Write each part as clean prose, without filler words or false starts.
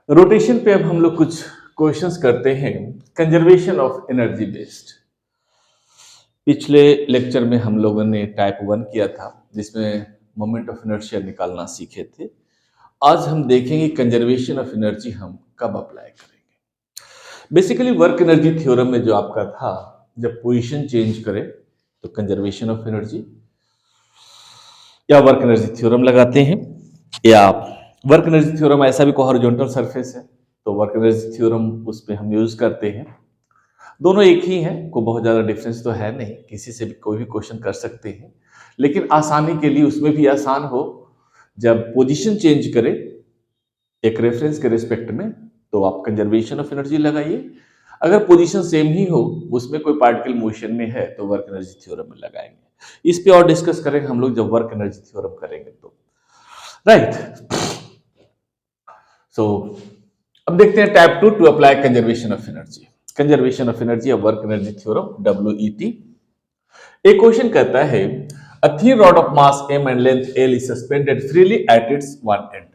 Rotation पे अब हम लोग कुछ क्वेश्चंस करते हैं कंजर्वेशन ऑफ एनर्जी बेस्ड। पिछले लेक्चर में हम लोगों ने टाइप 1 किया था जिसमें मोमेंट ऑफ इनर्शिया निकालना सीखे थे। आज हम देखेंगे कंजर्वेशन ऑफ एनर्जी हम कब अप्लाई करेंगे। बेसिकली वर्क एनर्जी थ्योरम में जो आपका था, जब पोजीशन चेंज करे तो कंजर्वेशन ऑफ एनर्जी या वर्क एनर्जी थ्योरम लगाते हैं, या वर्क एनर्जी थ्योरम ऐसा भी कोई हॉरिजॉन्टल सरफेस है तो वर्क एनर्जी थ्योरम उस पे हम यूज करते हैं। दोनों एक ही हैं, कोई बहुत ज़्यादा डिफरेंस तो है नहीं, किसी से भी कोई भी क्वेश्चन कर सकते हैं, लेकिन आसानी के लिए उसमें भी आसान हो। जब पोजीशन चेंज करे एक रेफरेंस के रिस्पेक्ट में तो आप कंजर्वेशन ऑफ एनर्जी लगाइए। अगर पोजीशन सेम ही हो, उसमें कोई पार्टिकल मोशन में है तो वर्क एनर्जी थ्योरम में लगाएंगे। इस पे और डिस्कस करेंगे हम लोग जब वर्क एनर्जी थ्योरम करेंगे तो, राइट। सो अब देखते हैं type 2 to apply conservation of energy. Conservation of energy या वर्क एनर्जी थ्योरम, WET। एक क्वेश्चन कहता है a thin rod of mass m and length l is suspended freely at its one end।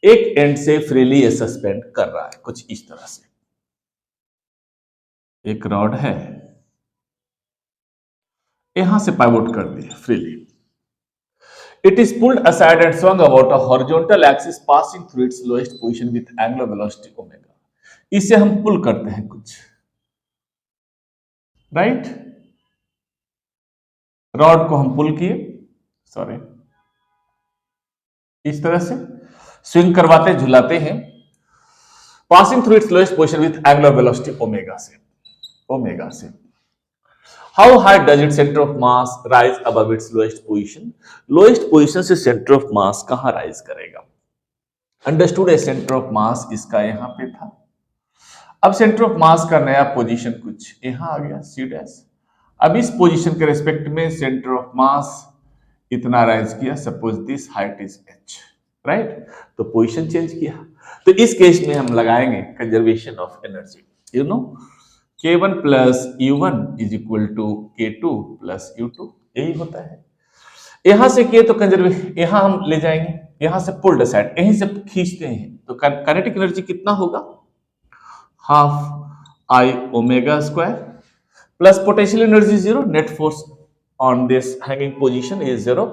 एक and से freely ये suspend कर रहा है कुछ इस तरह से। एक रॉड है, यहां से पाइवोट कर दिया freely. It is pulled aside and swung about a horizontal axis passing through its lowest position with angular velocity omega। इसे हम पुल करते हैं कुछ, राइट। रॉड को हम पुल किए, सॉरी, इस तरह से स्विंग करवाते झुलाते हैं, passing through its lowest position with angular velocity omega से। How high does it centre of mass rise above its lowest position. Lowest position से सेंटर ऑफ मास कहां राइज करेगा। अंडरस्टूड है, सेंटर ऑफ मास इसका यहां पे था। अब सेंटर ऑफ मास का नया पोजीशन कुछ यहां आ गया, सी डैश। अब इस पोजीशन के रेस्पेक्ट में सेंटर ऑफ मास इतना राइज किया, suppose this height is h, right. तो पोजीशन चेंज किया, तो इस केस में हम लगाएंगे conservation of energy. You know k1 plus u1 is equal to k2 plus u2, यही होता है। यहां से किए तो कंजर्वेशन यहां हम ले जाएंगे, यहां से पुल्ड असाइड, यहीं से खींचते हैं तो काइनेटिक एनर्जी कितना होगा, half I omega square plus potential energy zero, net force on this hanging position is zero.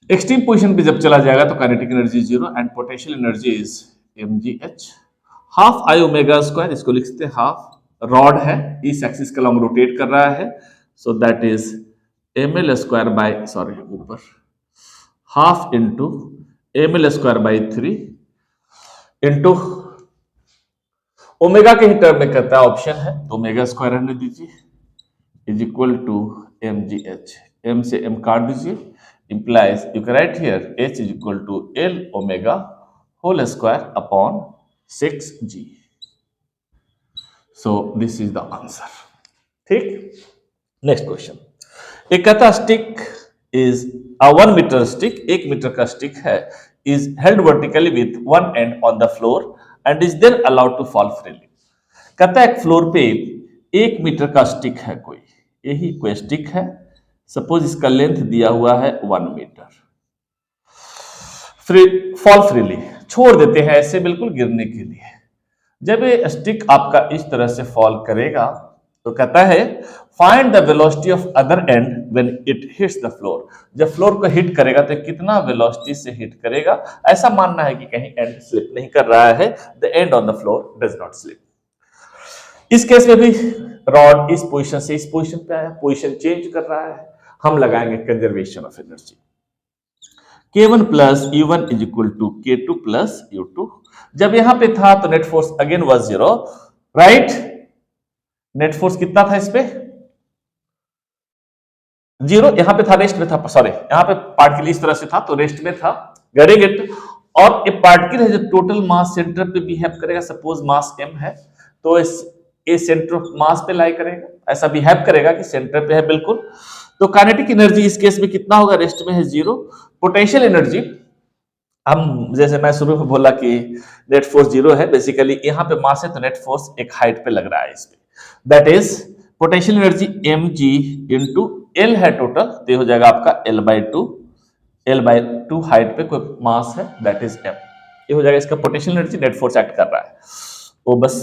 Extreme position पे जब चला जाएगा तो kinetic energy zero and potential energy is mgh। Half I omega square, इसको लिख सकते हैं हाफ, रॉड है इस एक्सिस के लॉन्ग रोटेट कर रहा है, so that is ml square by, sorry ऊपर, half into ml square by 3 into omega के ही टर्म में कहता है ऑप्शन है तो ओमेगा स्क्वायर रहने दीजिए, is equal to mgh। m से m काट दीजिए, implies you can write here h is equal to l omega whole square upon 6g। so this is the answer। ठीक, नेक्स्ट क्वेश्चन। एक कहता stick is a 1 metre stick, 1 metre का stick है, is held vertically with one end on the floor and is then allowed to fall freely. कहता है एक floor पे 1 metre का स्टिक है, कोई यही कोई स्टिक है, सपोज इसका लेंथ दिया हुआ है 1 मीटर, फॉल फ्रीली, छोड़ देते हैं ऐसे बिल्कुल गिरने के लिए। जब ये स्टिक आपका इस तरह से फॉल करेगा तो कहता है find the velocity of other and when it hits the floor. जब फ्लोर को हिट करेगा तो कितना वेलोसिटी से हिट करेगा, ऐसा मानना है कि कहीं एंड स्लिप नहीं कर रहा है, the end on the floor does not slip. इस केस में भी रॉड इस पोजीशन से इस पोजीशन पे आया, पोजीशन चेंज कर रहा है, हम लगाएंगे conservation of energy. k1 plus u1 is equal to k2 plus u2। जब यहां पे था तो net force again was zero, right. Net force कितना था इस पे, जीरो। यहां पे था, रेस्ट में था, सॉरी यहां पे पार्टिकल इस तरह से था तो रेस्ट में था, गेट। और एक पार्टिकल है जो टोटल मास सेंटर पे बिहेव करेगा, सपोज मास m है तो ये सेंटर ऑफ मास पे लाई करेगा, ऐसा बिहेव करेगा कि सेंटर पे है बिल्कुल। तो काइनेटिक एनर्जी इस केस में कितना होगा, रेस्ट में है जीरो। पोटेंशियल एनर्जी, हम जैसे मैं शुरू में बोला कि नेट फोर्स जीरो है, बेसिकली यहां पे मास है तो नेट फोर्स एक हाइट पे लग रहा है इस पे, that is potential energy mg into L है टोटल, तो हो जाएगा आपका l/2, l/2 हाइट पे कोई मास है दैट इज m। ये हो जाएगा इसका potential energy, net force act कर रहा है, वो बस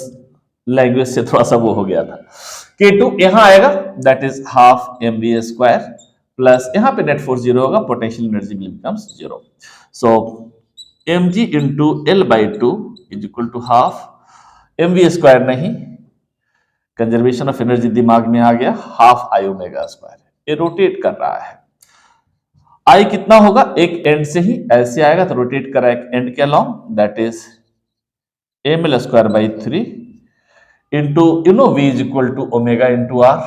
लैंग्वेज से थोड़ा सा वो हो गया था। K2 यहां आएगा, that is half mv square plus यहां पे नेट फोर्स जीरो होगा, potential energy becomes zero. So mg into L by two is equal to half mv square, नहीं कंजर्वेशन ऑफ एनर्जी दिमाग में आ गया, हाफ आई ओमेगा स्क्वायर, ये rotate कर रहा है। आई कितना होगा, एक एंड से ही ऐसे आएगा तो रोटेट कर रहा है एक एंड के along, that is ml square by three into you know v is equal to omega into R.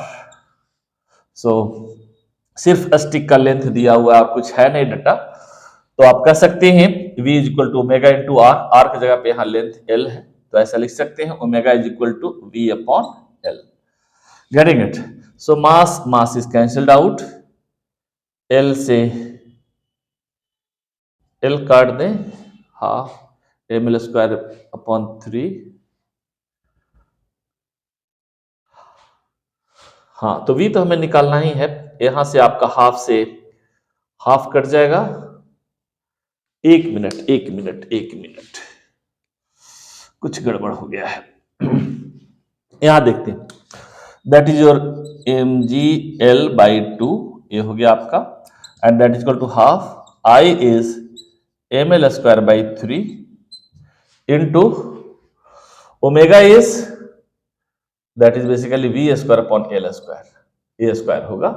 So सिर्फ स्टिक का लेंथ दिया हुआ है और कुछ है नहीं डाटा, तो आप कह सकते हैं v is equal to omega into R, R की जगह पे यहाँ लेंथ l है तो ऐसा लिख सकते हैं omega is equal to v upon l। Getting it? So mass is cancelled out, l से l काट दें, half ml square upon three, हाँ तो v तो हमें निकालना ही है, यहां से आपका हाफ से हाफ कट जाएगा, एक मिनट कुछ गड़बड़ हो गया है। यहां देखते हैं, that is your M G L by two, ये हो गया आपका, and that is equal to half I is M L square by three into omega is that is basically V square upon L square, A square होगा,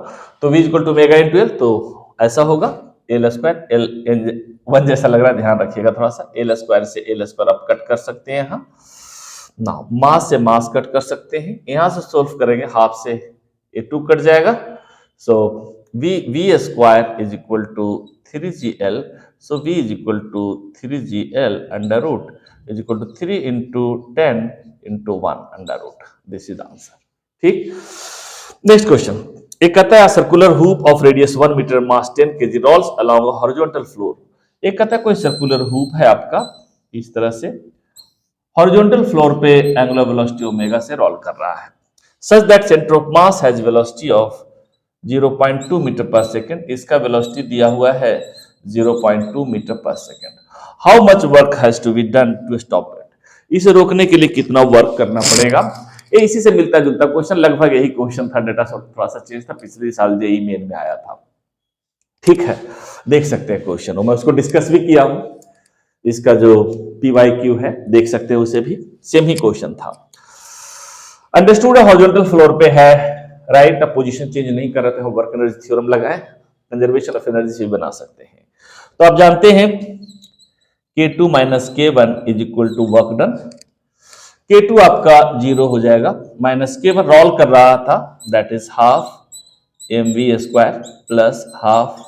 तो v equal to omega into L, तो ऐसा होगा L square, L one जैसा लग रहा है, ध्यान रखिएगा थोड़ा सा, एल स्क्वायर से एल स्क्वायर आप कट कर सकते हैं यहाँ ना, मास से मास कट कर सकते हैं, यहां से सोल्व करेंगे हाफ से ए टू कट जाएगा, so we square is equal to three G L, so V is equal to three G L under root is equal to three into ten into one under root, this is answer. ठीक, next question, एक कहता है circular hoop of radius 1 metre mass 10 kg rolls along a horizontal floor. एक कहता है कोई circular hoop है आपका इस तरह से हॉरिजॉन्टल फ्लोर पे एंगुलर वेलोसिटी ओमेगा से रोल कर रहा है, such that centre of mass has velocity of 0.2 metre per second, इसका वेलोसिटी दिया हुआ है 0.2 metre per second. How much work has to be done to stop it, इसे रोकने के लिए कितना वर्क करना पड़ेगा। ये इसी से मिलता जुलता क्वेश्चन, लगभग यही क्वेश्चन था, डेटा थोड़ा सा चेंज था, पिछले साल जेईई मेन में आया था। ठीक है, देख सकते हैं क्वेश्चन, मैं उसको डिस्कस भी किया हूं, इसका जो PYQ है देख सकते हैं, उसे भी सेम ही क्वेश्चन था। अंडरस्टूड हॉरिजॉन्टल फ्लोर पे है, राइट, अब पोजीशन चेंज नहीं कर रहे थे, वर्क एनर्जी थ्योरम लगाए, कंजर्वेशन ऑफ एनर्जी से बना सकते हैं। तो आप जानते हैं K2 minus K1 is equal to work done, K2 आपका जीरो हो जाएगा, माइनस K1 रोल कर रहा था, that is half mv square plus half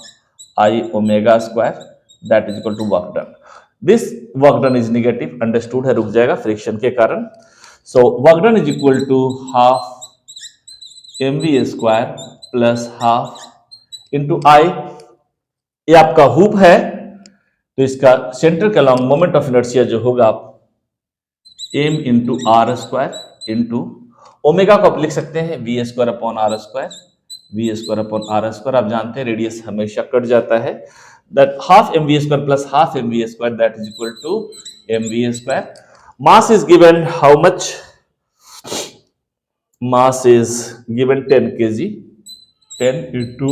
I omega square, that is equal to work done. This work done is negative, understood है, रुक जाएगा friction के कारण, so work done is equal to half mv square plus half into I, ये आपका hoop है तो इसका सेंटर के अलॉन्ग मोमेंट ऑफ इनर्शिया जो होगा m into R square into omega को आप लिख सकते हैं V square upon R square, V square upon R square, आप जानते हैं रेडियस हमेशा कट जाता है, that half mv square plus half mv square that is equal to mv square. Mass is given how much, mass is given 10 kg, 10 into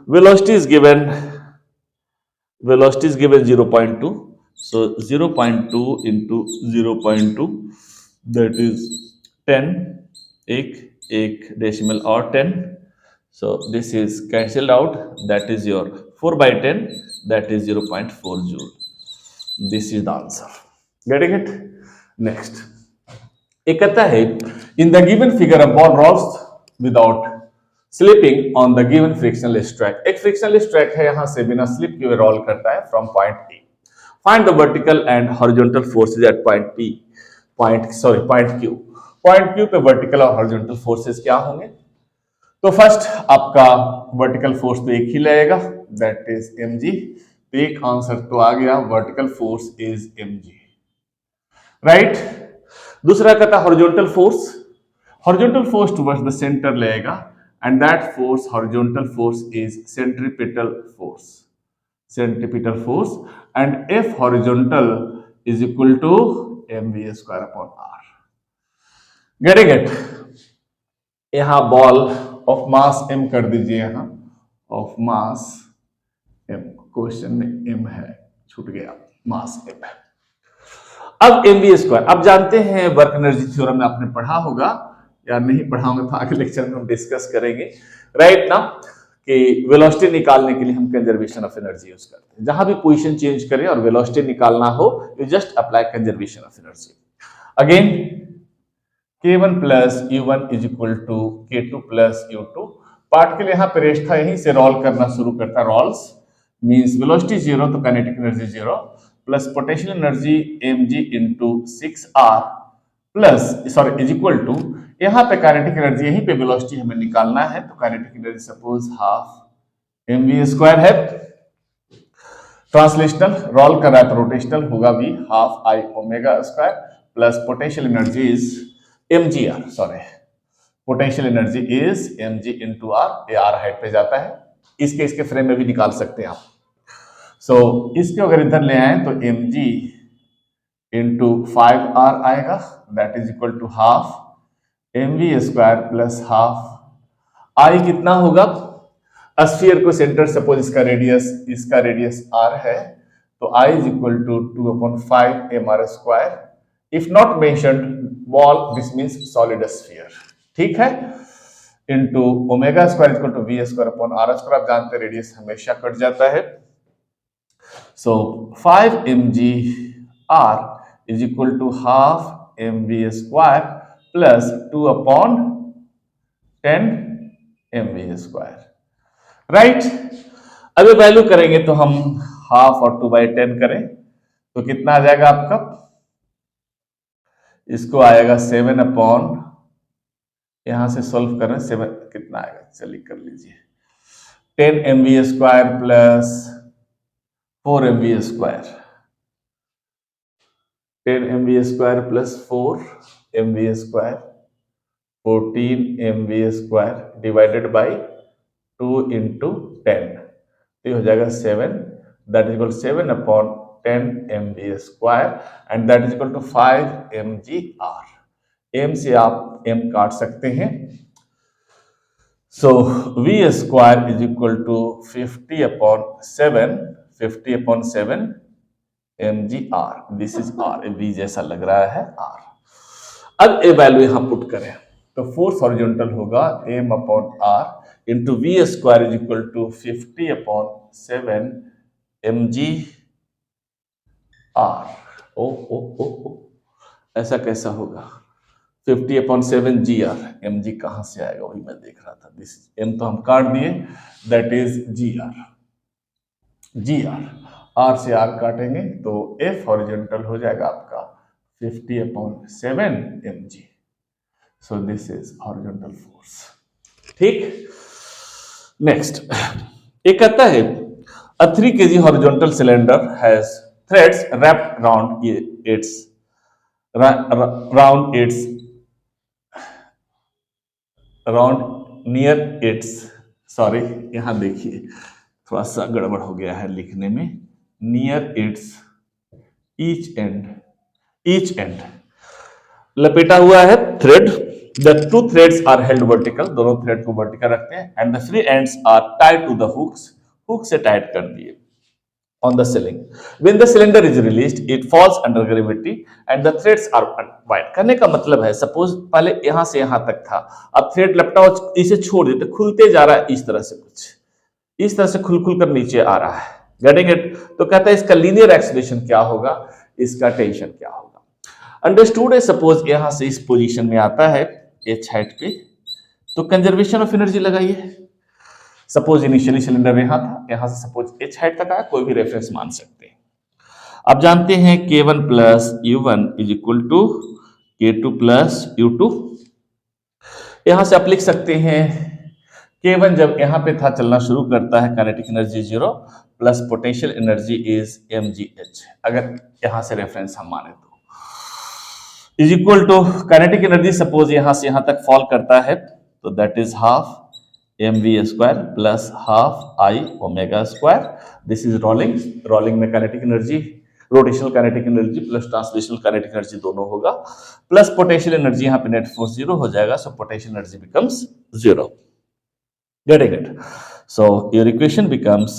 velocity is given 0.2, so 0.2 into 0.2 that is 10, एक decimal और 10, so this is cancelled out, that is your 4 by 10, that is 0.4 joule, this is the answer, getting it? Next, एक कहता है in the given figure a ball rolls without slipping on the given frictionless track, एक frictionless track है, यहां से बिना slip के roll करता है from point A, find the vertical and horizontal forces at point P, point Q पे vertical और हॉरिजॉन्टल फोर्सेज क्या होंगे। तो फर्स्ट आपका वर्टिकल फोर्स तो एक ही लगेगा, दैट इज mg, तो एक आंसर तो आ गया, vertical force is mg, right. दूसरा कहता horizontal force towards the centre लगेगा, and that force, horizontal force, is centripetal force, and F horizontal is equal to mv square upon R. Getting it? यहां ball of mass m कर दीजिए, यहां of mass m, question में m है, छूट गया, मास m है। अब mv स्क्वायर, अब जानते हैं वर्क एनर्जी थ्योरम में आपने पढ़ा होगा या नहीं पढ़ा होगा तो आगे लेक्चर में हम डिस्कस करेंगे, राइट ना, कि वेलोसिटी निकालने के लिए हम कंजर्वेशन ऑफ एनर्जी यूज करते हैं। जहां भी पोजीशन चेंज करें और वेलोसिटी निकालना हो, you just apply conservation of energy. Again k1 plus u1 is equal to k2 plus u2। Part के लिए यहां पे रेस्ट था, यहीं से रोल करना शुरू करता, रोल्स मींस वेलोसिटी जीरो तो kinetic energy zero, plus potential energy mg into 6r plus sorry is equal to, यहां पे काइनेटिक एनर्जी, यहीं पे वेलोसिटी हमें निकालना है, तो kinetic energy suppose half mv square है। ट्रांसलेशनल रोल कर रहा है तो रोटेशनल होगा भी half I omega square plus potential energy is mgr, sorry potential energy is mg into R, ये आर हाइट पे जाता है, इसके फ्रेम में भी निकाल सकते हैं आप। सो इसके अगर इधर ले आए तो mg इंटू 5r आएगा, that is equal to half mv square plus half I कितना होगा, स्फीयर को सेंटर सपोज इसका रेडियस r है, तो i is equal to 2/5 mr square, if not mentioned ball this means solid sphere, ठीक है, into omega square equal to v square upon r square. आप जानते हैं रेडियस हमेशा कट जाता है, so 5 mg r is equal to half mv square plus 2 upon 10 mv square, right. अभी value करेंगे तो हम हाफ और 2/10 करें तो कितना आ जाएगा आपका, इसको आएगा 7 अपॉन, यहां से सॉल्व करें 7 कितना आएगा, चलिए कर लीजिए, 10 mv square plus 4 mv square, 10 mv square plus 4 mv square 14 mv square divided by 2 into 10, तो हो जाएगा 7, that is equal 7 upon 10 mv square and that is equal to 5 mg r। m से आप m काट सकते हैं, so v square is equal to 50 upon 7 mg r, this is r, v जैसा लग रहा है r। अब ए वैल्यू यहां पुट करें तो फोर्स हॉरिजॉन्टल होगा m अपॉन r into V square is equal to 50 upon 7 mg r। ओ ऐसा कैसा होगा, 50 upon 7 G R, M G कहां से आएगा वही मैं देख रहा था, दिस एम तो हम काट दिए, that is G R, R से आर काटेंगे तो एफ हॉरिजॉन्टल हो जाएगा आपका 50 upon 7 M G, so this is horizontal force, ठीक। नेक्स्ट एक कहता है a 3 kg horizontal cylinder has threads wrapped near its, sorry यहां देखिए थोड़ा सा गड़बड़ हो गया है लिखने में, नियर इट्स ईच एंड लपेटा हुआ है thread, the two threads are held vertical, दोनों थ्रेड को वर्टिकल रखते हैं, and the three ends are tied to the hooks, hook से टाइट कर दिए on the ceiling. When the cylinder is released, it falls under gravity and the threads are unwind. कहने का मतलब है सपोज पहले यहां से यहां तक था, अब थ्रेड लपटा हुआ इसे छोड़ देते, खुलते जा रहा है इस तरह से, कुछ इस तरह से खुल खुल कर नीचे आ रहा है, गेटिंग इट। तो कहता है इसका लीनियर एक्सीलरेशन क्या होगा, इसका टेंशन क्या होगा, अंडरस्टूड है। सपोज यहां से इस पोजीशन में आता है एच हाइट पे, तो कंजर्वेशन ऑफ एनर्जी लगाइए, सपोज इनिशियली सिलेंडर यहां था, यहां से सपोज एच हाइट तक आया, कोई भी रेफरेंस मान सकते हैं। अब जानते हैं k1 plus u1 is equal to k2 plus u2, यहां से आप लिख सकते हैं k1 जब यहां पे था चलना शुरू करता है, kinetic energy 0 plus potential energy is mgh, अगर यहां से रेफरेंस हम माने तो, is equal to kinetic energy suppose यहां से यहां तक फॉल करता है, तो that is half mv square plus half I omega square, this is rolling में kinetic energy rotational kinetic energy plus translational kinetic energy दोनों होगा, प्लस पोटेंशियल एनर्जी, यहाँ पे नेट फोर्स जीरो हो जाएगा, so potential energy becomes zero. Getting it? So your equation becomes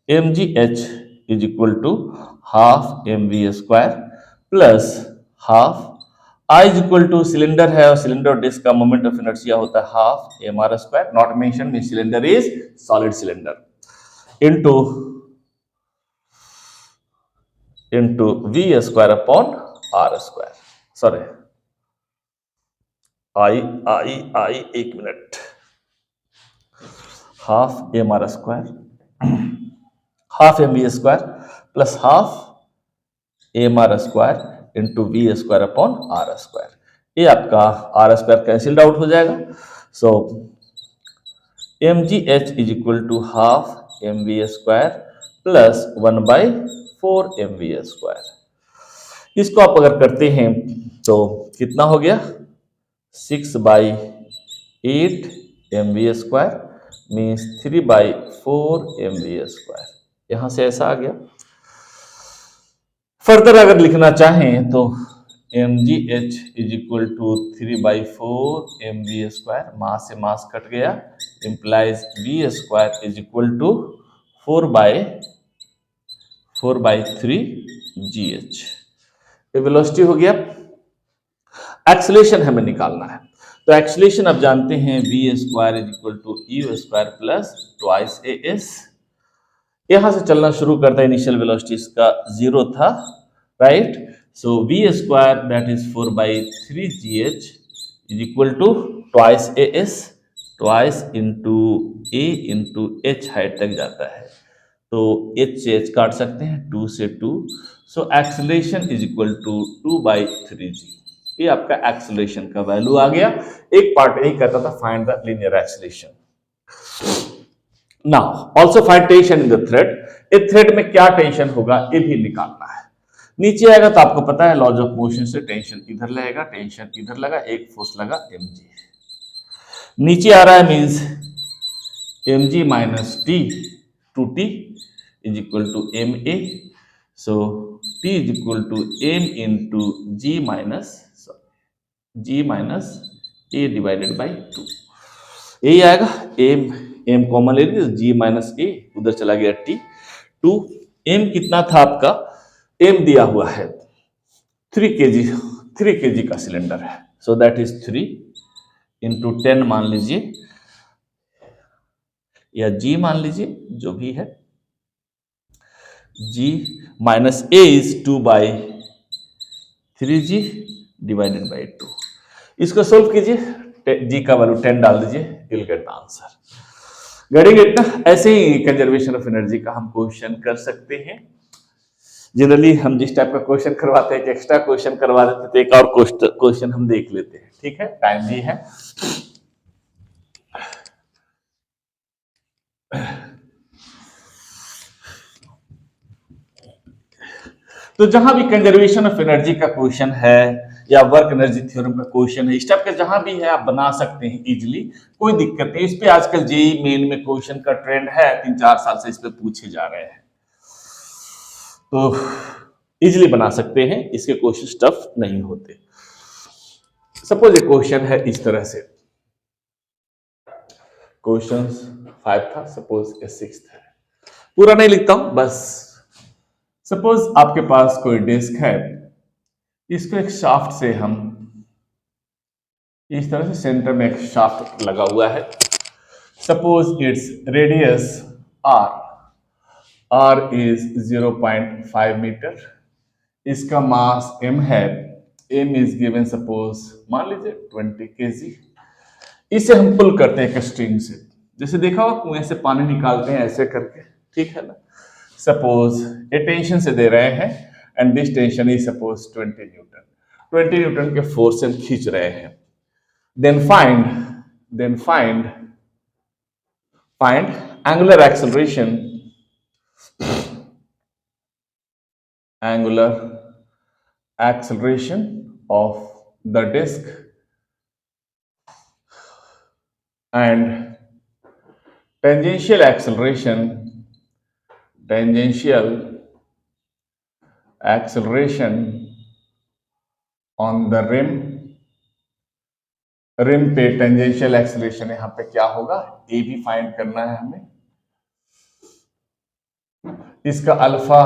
mgh is equal to half mv square plus half I is equal to cylinder है और cylinder और disc का moment of inertia होता है half M R square, not mention mean cylinder is solid cylinder into v square upon r square. Sorry, I एक minute, half M R square half M V square plus half M R square into V square upon R square. ये आपका R square cancelled out हो जाएगा. So M G H is equal to half M V square plus 1/4 M V square. इसको आप अगर करते हैं तो कितना हो गया, 6/8 M V square means 3/4 M V square. यहां से ऐसा आ गया. फर्दर अगर लिखना चाहें तो M G H is equal to 3/4 M V square, mass से मास कट गया, implies V square is equal to 4/3 ji H. Velocity हो गया. एक्सेलरेशन हमें निकालना है, तो एक्सेलरेशन आप जानते हैं V square is equal to U square plus twice A S. यहां से चलना शुरू करता है, इनिशियल वेलोसिटी इसका 0 था, right. So we square that is 4/3 ji H is equal to twice A s, twice into a into h height तक जाता है, तो एच से एच काट सकते हैं, 2 से 2. So acceleration is equal to 2/3 g. ये आपका एक्सेलरेशन का वैल्यू आ गया. एक पार्ट यही कहता था find the linear acceleration. Now also find tension in the thread. एक थ्रेड में क्या टेंशन होगा ये भी निकालना है. नीचे आएगा तो आपको पता है लॉज ऑफ मोशन से टेंशन इधर लगेगा, टेंशन इधर लगा, एक फोर्स लगा mg. नीचे आ रहा है means mg minus T two T is equal to M A. So T is equal to M into g minus A divided by 2. यही आएगा. एम कॉमन ले लीजिए, जी माइनस ए उधर चला गया टी. 2 एम कितना था आपका, एम दिया हुआ है 3 केजी का सिलेंडर है, सो दैट इज 3 इंटू 10 मान लीजिए या जी मान लीजिए, जो भी है. G minus A is 2/3g divided by 2. इसको सोल्व कीजिए, जी का वैल्यू 10 डाल दीजिए, you will get the answer. Getting it ना. ऐसे ही कंजर्वेशन ऑफ एनर्जी का हम क्वेश्चन कर सकते हैं. जनरली हम जिस टाइप का क्वेश्चन करवाते हैं, एक्स्ट्रा क्वेश्चन करवा देते, तो एक और क्वेश्चन हम देख लेते हैं. ठीक है, टाइम भी है. तो जहां भी कंजर्वेशन ऑफ एनर्जी का क्वेश्चन है या वर्क एनर्जी थ्योरम का क्वेश्चन है, इस टाइप का जहां भी है आप बना सकते हैं इजीली, कोई दिक्कत नहीं. इस पे आजकल जेई मेन में क्वेश्चन का ट्रेंड है, 3-4 साल से इस पे पूछे जा रहे हैं, तो इजीली बना सकते हैं. इसके क्वेश्चन टफ नहीं होते. सपोज ये क्वेश्चन है इस तरह से, क्वेश्चन 5 था, सपोज ये 6 है. पूरा नहीं लिखता हूं, बस सपोज आपके पास कोई डिस्क है, इसको एक शाफ्ट से हम इस तरह से सेंटर में एक शाफ्ट लगा हुआ है. Suppose its radius r is 0.5 metre. इसका मास m है, m इज गिवन सपोज मान लीजिए 20 kg. इसे हम पुल करते हैं एक स्ट्रिंग से, जैसे देखा हो कुएं से पानी निकालते हैं ऐसे करके, ठीक है ना. सपोज ये टेंशन से दे रहे हैं and this tension is suppose 20 newton. 20 newton के फोर्स से खींच रहे हैं. Then find angular acceleration of the disk and tangential acceleration on the rim पे टेंजेंशियल एक्सेलरेशन यहाँ पे क्या होगा, ए भी फाइंड करना है हमें। इसका अल्फा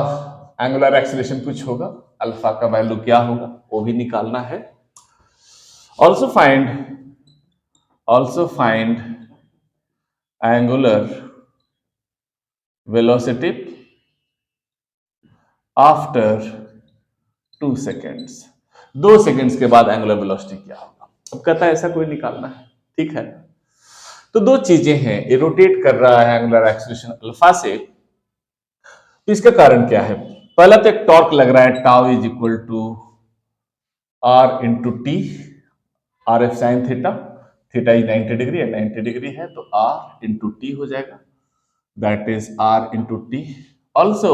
एंगुलर एक्सेलरेशन कुछ होगा, अल्फा का वैल्यू क्या होगा वो भी निकालना है। Also find angular velocity after 2 seconds. 2 seconds के बाद एंगुलर वेलोसिटी क्या होगा। अब कहता है ऐसा कोई निकालना है, ठीक है। तो दो चीजें हैं, ये रोटेट कर रहा है एंगुलर एक्सेलरेशन अल्फा से, तो इसका कारण क्या है। पहला तो एक टॉर्क लग रहा है, tau is equal to R into T, R F sine theta, theta is 90 degree है, 90 डिग्री है तो आर इंटू टी हो जाएगा, that is R into T. Also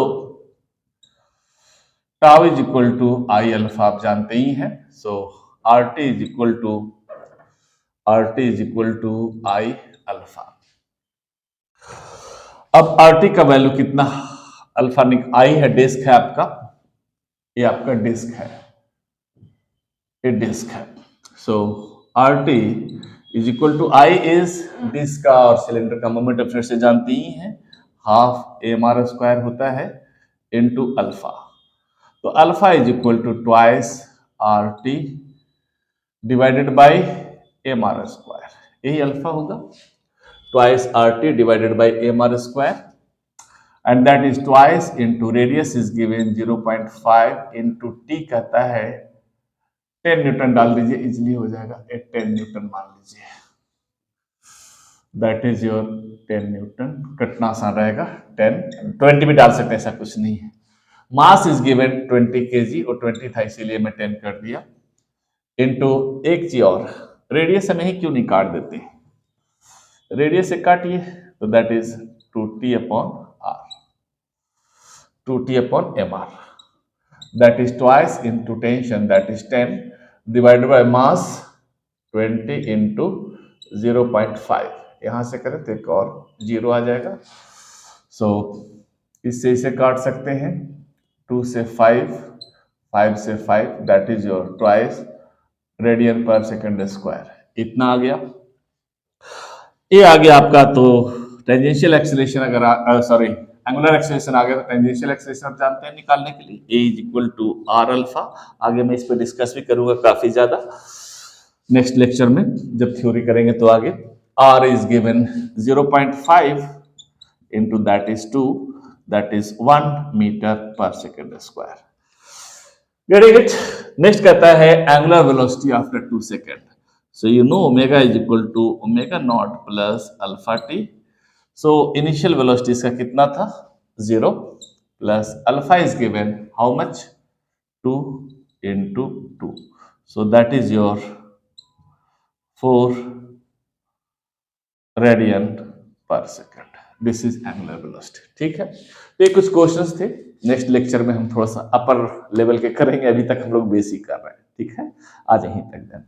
tau is equal to I alpha, आप जानते ही हैं, so R T is equal to I alpha. अब आर टी का वैल्यू कितना, अल्फा आई है, डिस्क है आपका, ये आपका डिस्क है, ये डिस्क है। So R T is equal to I is disc का और सिलेंडर का मोमेंट ऑफ इनर्शिया जानते ही हैं, हाफ एम आर स्क्वायर होता है इनटू अल्फा। तो alpha is equal to twice R T divided by M R square, यही अल्फा होगा, twice R T divided by M R square, and that is twice into radius is given 0.5 into T कहता है 10 Newton डाल दीजिए, easily हो जाएगा, 10 Newton मान लीजिए, दैट इज योर 10 न्यूटन, कटना आसान रहेगा, 20 भी डाल सकते हैं, ऐसा कुछ नहीं है। मास इज गिवन 20 kg और 20 था इसीलिए मैं 10 कर दिया, इनटू एक चीज और, रेडियस में ही क्यों नहीं काट देते, रेडियस से काटिए, तो that is 2t upon R, 2t upon M R, that is twice into tension, that is 10 divided by mass 20 into 0.5, यहां से करें तो एक और जीरो आ जाएगा। सो इससे इसे काट सकते हैं, 2 से 5, 5 से 5, that is your twice radian पर सेकंड स्क्वायर, इतना आ गया, ये आ गया आपका। तो टेंजेंशियल एक्सेलरेशन अगर सॉरी एंगुलर एक्सेलरेशन आ गया, तो टेंजेंशियल एक्सेलरेशन आप जानते हैं निकालने के लिए, A is equal to R alpha. आगे मैं इस पर डिस्कस भी करूंगा काफी ज्यादा नेक्स्ट लेक्चर में जब थ्योरी करेंगे, तो आगे R is given 0.5 into that is 2, that is 1 meter per second square. Getting it? Next कहता है angular velocity after 2 second. So you know omega is equal to omega naught plus alpha t. So initial velocity इसका कितना था, 0 plus alpha is given how much, 2 into 2. So that is your 4 radian per second. This is angular velocity, ठीक है। तो ये कुछ questions थे, next lecture में हम थोड़ा सा अपर लेवल के करेंगे, अभी तक हम लोग बेसिक कर रहे हैं, ठीक है। आज यहीं तक दें।